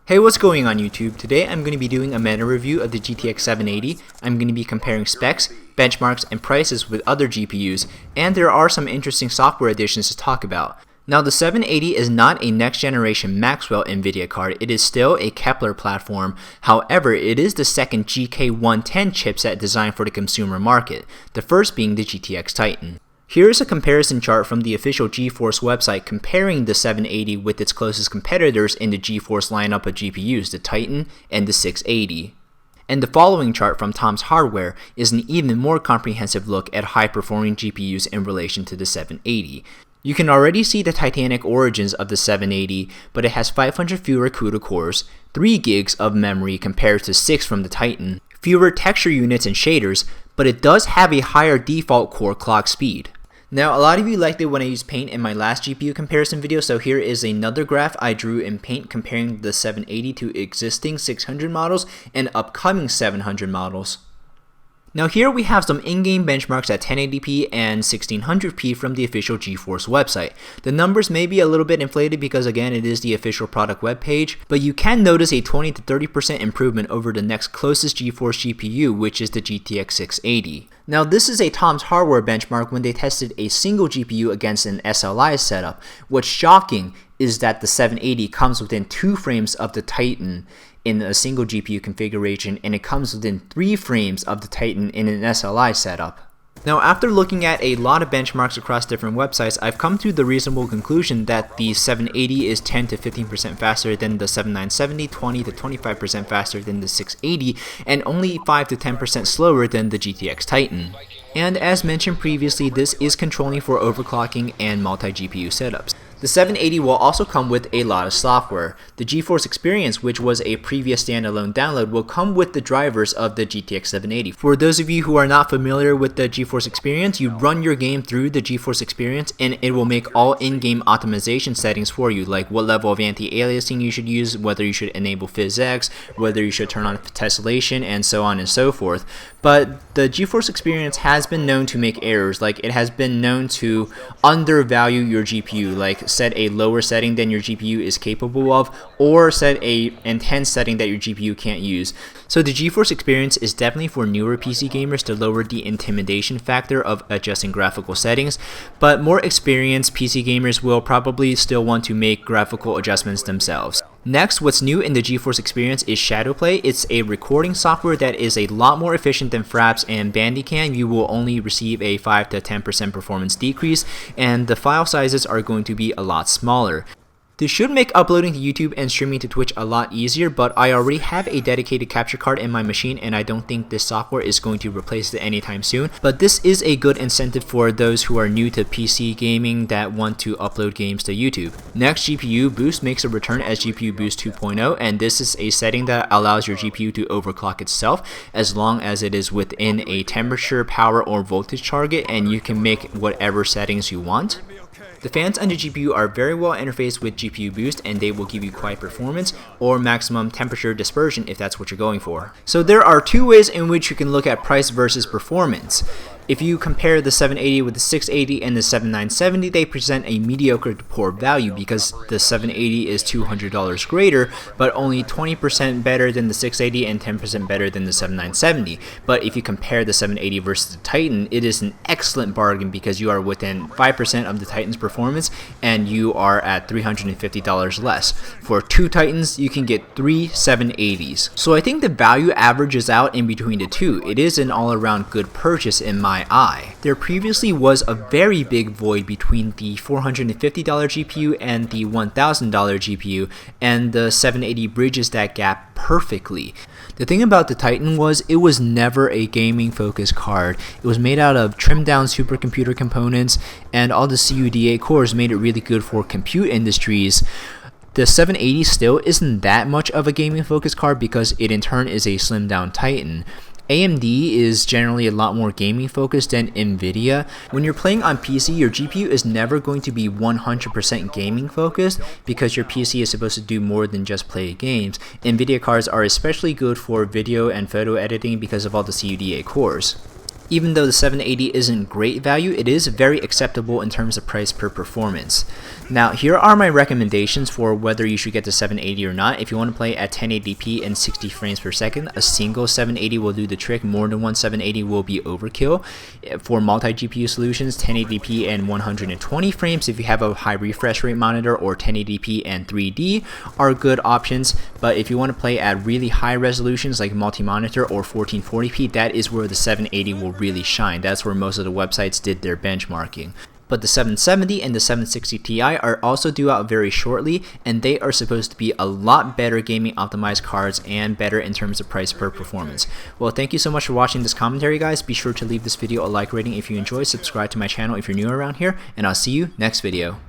Hey, what's going on YouTube? Today I'm going to be doing a meta review of the GTX 780. I'm going to be comparing specs, benchmarks, and prices with other GPUs, and there are some interesting software additions to talk about. Now, the 780 is not a next generation Maxwell Nvidia card, it is still a Kepler platform. However, it is the second GK110 chipset designed for the consumer market, the first being the GTX Titan. Here is a comparison chart from the official GeForce website comparing the 780 with its closest competitors in the GeForce lineup of GPUs, the Titan and the 680. And the following chart from Tom's Hardware is an even more comprehensive look at high-performing GPUs in relation to the 780. You can already see the titanic origins of the 780, but it has 500 fewer CUDA cores, 3 gigs of memory compared to 6 from the Titan, fewer texture units and shaders, but it does have a higher default core clock speed. Now, a lot of you liked it when I used Paint in my last GPU comparison video, so here is another graph I drew in Paint comparing the 780 to existing 600 models and upcoming 700 models. Now here we have some in-game benchmarks at 1080p and 1600p from the official GeForce website. The numbers may be a little bit inflated because again it is the official product webpage, but you can notice a 20 to 30% improvement over the next closest GeForce GPU, which is the GTX 680. Now this is a Tom's Hardware benchmark when they tested a single GPU against an SLI setup. What's shocking is that the 780 comes within 2 frames of the Titan in a single GPU configuration, and it comes within 3 frames of the Titan in an SLI setup. Now, after looking at a lot of benchmarks across different websites, I've come to the reasonable conclusion that the 780 is 10 to 15% faster than the 7970, 20 to 25% faster than the 680, and only 5 to 10% slower than the GTX Titan. And as mentioned previously, this is controlling for overclocking and multi-GPU setups. The 780 will also come with a lot of software. The GeForce Experience, which was a previous standalone download, will come with the drivers of the GTX 780. For those of you who are not familiar with the GeForce Experience, you run your game through the GeForce Experience and it will make all in-game optimization settings for you, like what level of anti-aliasing you should use, whether you should enable PhysX, whether you should turn on tessellation, and so on and so forth. But the GeForce Experience has been known to make errors, like it has been known to undervalue your GPU, like set a lower setting than your GPU is capable of, or set a intense setting that your GPU can't use. So the GeForce Experience is definitely for newer PC gamers to lower the intimidation factor of adjusting graphical settings, but more experienced PC gamers will probably still want to make graphical adjustments themselves. Next, what's new in the GeForce Experience is Shadowplay. It's a recording software that is a lot more efficient than Fraps and Bandicam. You will only receive a 5 to 10% performance decrease, and the file sizes are going to be a lot smaller. This should make uploading to YouTube and streaming to Twitch a lot easier, but I already have a dedicated capture card in my machine and I don't think this software is going to replace it anytime soon. But this is a good incentive for those who are new to PC gaming that want to upload games to YouTube. Next, GPU Boost makes a return as GPU Boost 2.0, and this is a setting that allows your GPU to overclock itself as long as it is within a temperature, power, or voltage target, and you can make whatever settings you want. The fans on the GPU are very well interfaced with GPU Boost, and they will give you quiet performance or maximum temperature dispersion if that's what you're going for. So there are 2 ways in which you can look at price versus performance. If you compare the 780 with the 680 and the 7970, they present a mediocre to poor value because the 780 is $200 greater, but only 20% better than the 680 and 10% better than the 7970. But if you compare the 780 versus the Titan, it is an excellent bargain because you are within 5% of the Titan's performance and you are at $350 less. For 2 Titans, you can get 3 780s. So I think the value averages out in between the 2. It is an all-around good purchase in my eye. There previously was a very big void between the $450 GPU and the $1,000 GPU, and the 780 bridges that gap perfectly. The thing about the Titan was it was never a gaming focused card. It was made out of trimmed down supercomputer components, and all the CUDA cores made it really good for compute industries. The 780 still isn't that much of a gaming focused card because it in turn is a slimmed down Titan. AMD is generally a lot more gaming focused than Nvidia. When you're playing on PC, your GPU is never going to be 100% gaming focused because your PC is supposed to do more than just play games. Nvidia cards are especially good for video and photo editing because of all the CUDA cores. Even though the 780 isn't great value, it is very acceptable in terms of price per performance. Now, here are my recommendations for whether you should get the 780 or not. If you want to play at 1080p and 60 frames per second, a single 780 will do the trick. More than one 780 will be overkill. For multi-GPU solutions, 1080p and 120 frames if you have a high refresh rate monitor, or 1080p and 3D are good options. But if you want to play at really high resolutions like multi-monitor or 1440p, that is where the 780 will really shine. That's where most of the websites did their benchmarking. But the 770 and the 760 Ti are also due out very shortly, and they are supposed to be a lot better gaming optimized cards and better in terms of price per performance. Well, thank you so much for watching this commentary, guys. Be sure to leave this video a like rating if you enjoyed, subscribe to my channel if you're new around here, and I'll see you next video.